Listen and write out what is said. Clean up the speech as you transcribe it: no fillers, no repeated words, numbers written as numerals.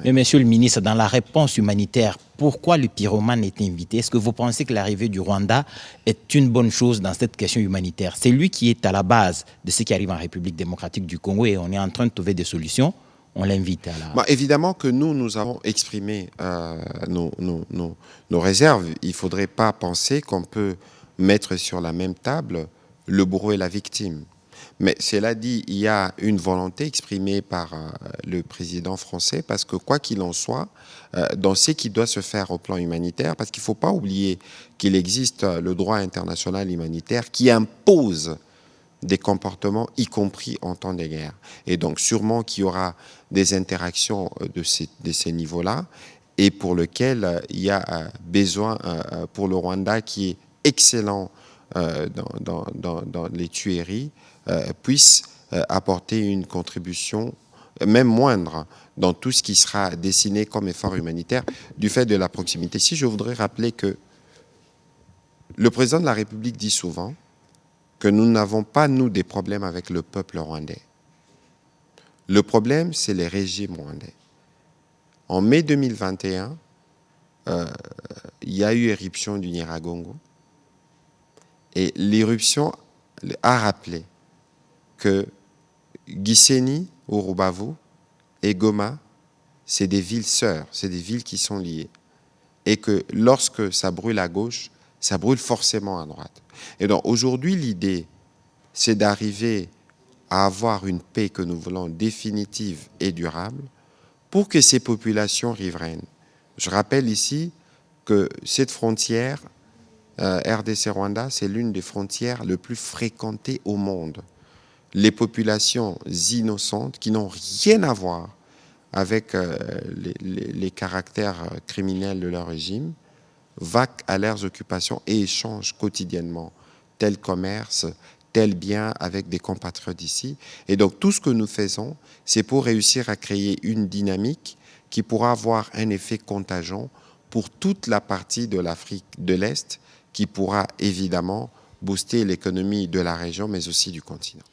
Mais monsieur le ministre, dans la réponse humanitaire, pourquoi le pyromane est invité? Est-ce que vous pensez que l'arrivée du Rwanda est une bonne chose dans cette question humanitaire? C'est lui qui est à la base de ce qui arrive en République démocratique du Congo et on est en train de trouver des solutions. On l'invite à la... Évidemment que nous avons exprimé nos réserves. Il ne faudrait pas penser qu'on peut mettre sur la même table le bourreau et la victime. Mais cela dit, il y a une volonté exprimée par le président français, parce que quoi qu'il en soit, dans ce qui doit se faire au plan humanitaire, parce qu'il ne faut pas oublier qu'il existe le droit international humanitaire qui impose des comportements, y compris en temps de guerre. Et donc sûrement qu'il y aura des interactions de ces niveaux-là, et pour lequel il y a besoin pour le Rwanda, qui est excellent dans les tueries, puisse apporter une contribution, même moindre, dans tout ce qui sera dessiné comme effort humanitaire, du fait de la proximité. Si je voudrais rappeler que le président de la République dit souvent que nous n'avons pas, nous, des problèmes avec le peuple rwandais. Le problème, c'est les régimes rwandais. En mai 2021, il y a eu éruption du Nyiragongo. Et l'éruption a rappelé que Gisenyi, Urubavu et Goma, c'est des villes sœurs, c'est des villes qui sont liées. Et que lorsque ça brûle à gauche, ça brûle forcément à droite. Et donc aujourd'hui, l'idée, c'est d'arriver à avoir une paix que nous voulons définitive et durable pour que ces populations riveraines. Je rappelle ici que cette frontière, RDC-Rwanda, c'est l'une des frontières les plus fréquentées au monde. Les populations innocentes qui n'ont rien à voir avec les caractères criminels de leur régime, vaquent à leurs occupations et échangent quotidiennement tel commerce, tel bien avec des compatriotes d'ici. Et donc tout ce que nous faisons, c'est pour réussir à créer une dynamique qui pourra avoir un effet contagion pour toute la partie de l'Afrique de l'Est, qui pourra évidemment booster l'économie de la région, mais aussi du continent.